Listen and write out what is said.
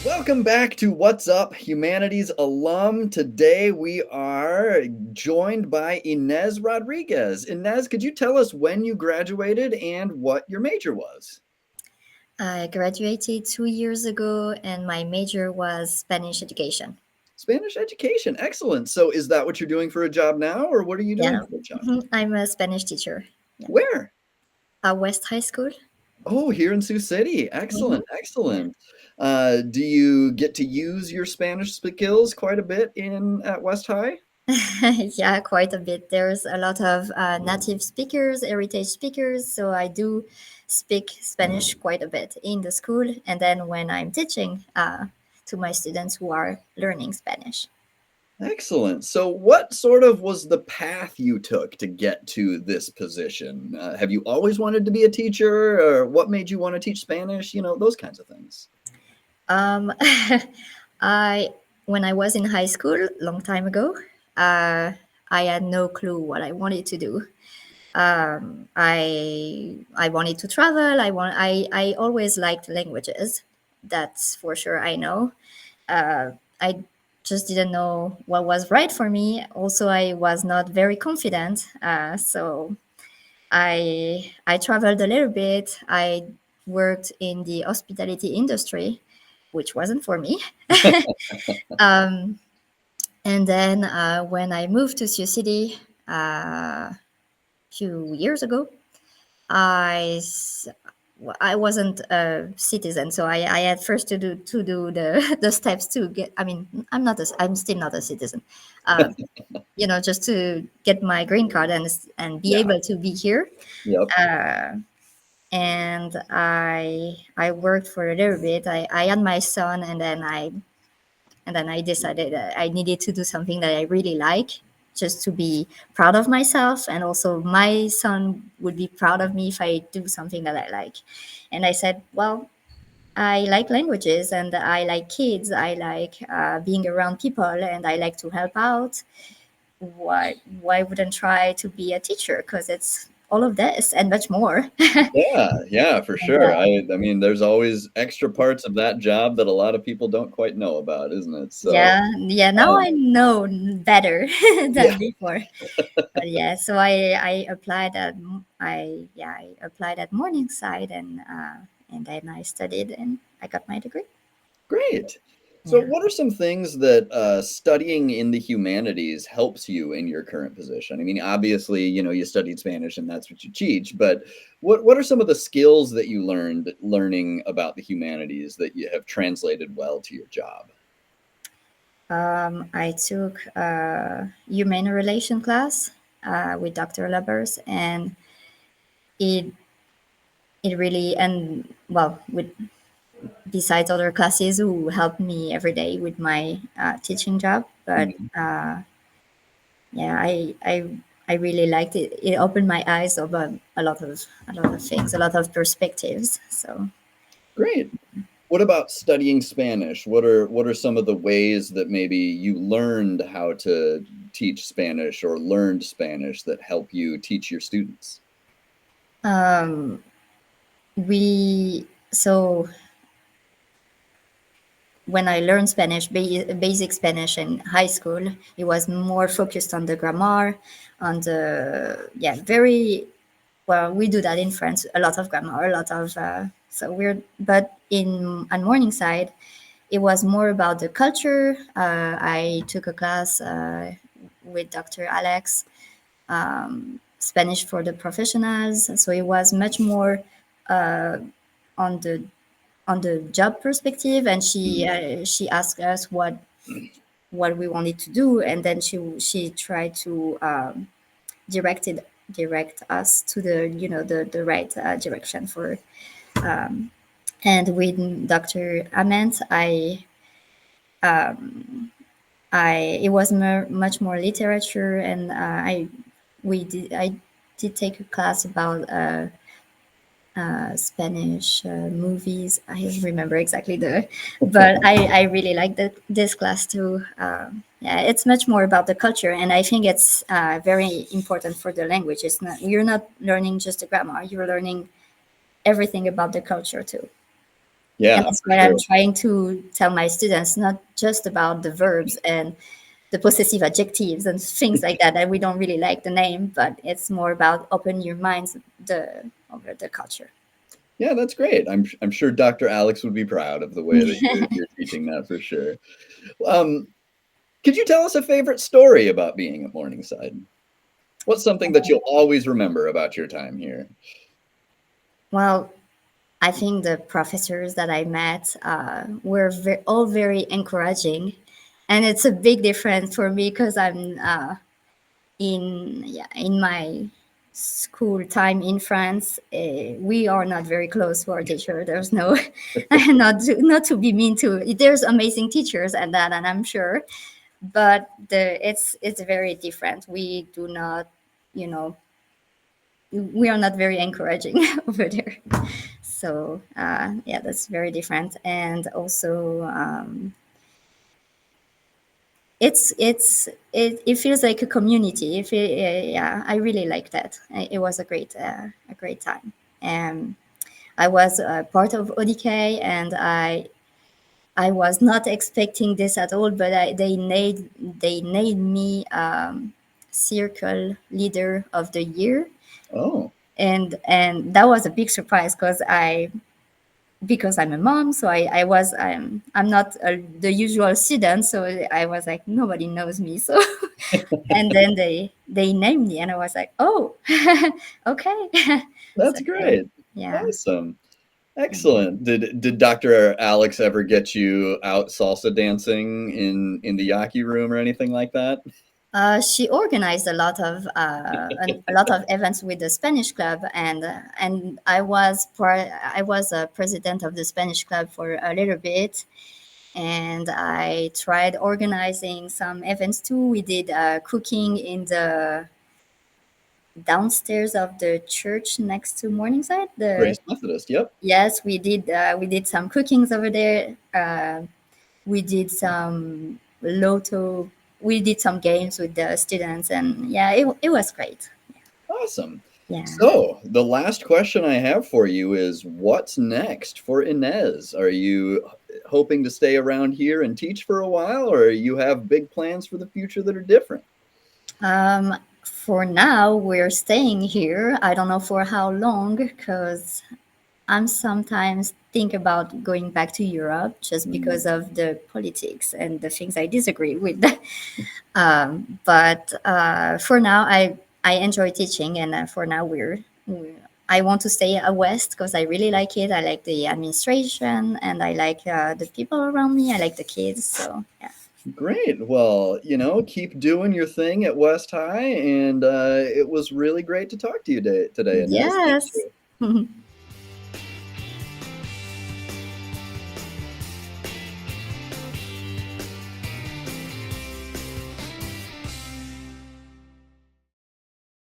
Welcome back to What's Up, Humanities Alum. Today we are joined by Ines Rodriguez. Ines, could you tell us when you graduated and what your major was? I graduated 2 years ago, and my major was Spanish education. Spanish education. Excellent. So, is that what you're doing for a job now, or what are you doing Yeah, for a job? I'm a Spanish teacher. Yeah, Where? West High School. Oh, here in Sioux City. hmm Excellent. Yeah, Excellent. Do you get to use your Spanish skills quite a bit in at West High? yeah, quite a bit. There's a lot of native speakers, heritage speakers, so I do speak Spanish quite a bit in the school, and then when I'm teaching to my students who are learning Spanish. Excellent. So, what sort of was the path you took to get to this position? Have you always wanted to be a teacher, or what made you want to teach Spanish? Those kinds of things. Um, I when I was in high school, long time ago, uh, I had no clue what I wanted to do. I wanted to travel. I always liked languages. That's for sure. I know. I just didn't know what was right for me. Also, I was not very confident. So I traveled a little bit. I worked in the hospitality industry, which wasn't for me. um, and then when I moved to Sioux City a few years ago, I s- I wasn't a citizen, so I had first to do the the steps to get. I mean, I'm still not a citizen. Uh, just to get my green card and be Yeah. able to be here. Yep. Uh, and I worked for a little bit. I had my son, and then I decided that I needed to do something that I really like, just to be proud of myself, and also my son would be proud of me if I do something that I like. And I said, well, I like languages, and I like kids. I like being around people, and I like to help out. Why wouldn't try to be a teacher? Because it's all of this and much more. Yeah. Yeah. For And, sure. I mean, there's always extra parts of that job that a lot of people don't quite know about, isn't it? So, yeah. Now um, I know better yeah. than before. But yeah, so I applied at I applied at Morningside, and then I studied and I got my degree. Great. So, Yeah. what are some things that studying in the humanities helps you in your current position? I mean, obviously, you studied Spanish and that's what you teach, but what are some of the skills that you learned learning about the humanities that you have translated well to your job? I took a human relation class with Dr. Labers, and it it really, and well, with besides other classes who helped me every day with my teaching job. But Mhm. yeah, I really liked it. It opened my eyes about a lot of things, a lot of perspectives. So Great. What about studying Spanish? What are some of the ways that maybe you learned how to teach Spanish or learned Spanish that help you teach your students? um, we so when I learned Spanish, basic Spanish in high school, it was more focused on the grammar, on the very well. We do that in France, a lot of grammar, a lot of so weird. But in on Morningside, it was more about the culture. I took a class with Dr. Alex, Spanish for the professionals. So it was much more on the job perspective, and Mhm. she asked us what we wanted to do, and then she tried to direct us to the right direction for. And with Dr. Ament, I it was much more literature, and I did take a class about Spanish movies. I don't remember exactly but I really like this class too. Yeah, it's much more about the culture, and I think it's very important for the language. It's not You're not learning just the grammar; you're learning everything about the culture too. And Yeah, that's for what I'm sure. trying to tell my students, not just about the verbs and the possessive adjectives and things like that, that we don't really like the name, but it's more about open your minds over the culture. Yeah, that's great. I'm sure Dr. Alex would be proud of the way that you're teaching that for sure. Um, could you tell us a favorite story about being at Morningside? What's something that you'll always remember about your time here? Well, I think the professors that I met were all very encouraging, and it's a big difference for me because I'm in my school time in France. We are not very close to our teacher. There's no not to be mean to. There's amazing teachers and that, and I'm sure, but it's very different. We do not, you know, we are not very encouraging over there. So yeah, that's very different. And also, it feels like a community. Yeah, I really like that. It was a great time. And I was part of ODK, and I was not expecting this at all, but they named me circle leader of the year, Oh, and that was a big surprise because I'm a mom, so I'm not the usual student, so I was like nobody knows me, so and then they named me, and I was like, oh, okay, so that's great. yeah. Awesome. Yeah. Excellent. Did Dr. Alex ever get you out salsa dancing in the Yaki room or anything like that? She organized a lot of events with the Spanish club, and I was a president of the Spanish club for a little bit, and I tried organizing some events too. We did cooking in the downstairs of the church next to Morningside. The Grace Methodist. Yep. Yes, we did some cookings over there. We did some lotto. We did some games with the students, and yeah, it was great. Awesome. Yeah. So, the last question I have for you is what's next for Inez? Are you hoping to stay around here and teach for a while, or you have big plans for the future that are different? For now, we're staying here. I don't know for how long, because I'm sometimes think about going back to Europe just Mm, because of the politics and the things I disagree with. But for now, I enjoy teaching, and for now I want to stay at West because I really like it. I like the administration, and I like the people around me. I like the kids. So yeah. great. Well, keep doing your thing at West High, and it was really great to talk to you today, Inez. Thank Yes. you.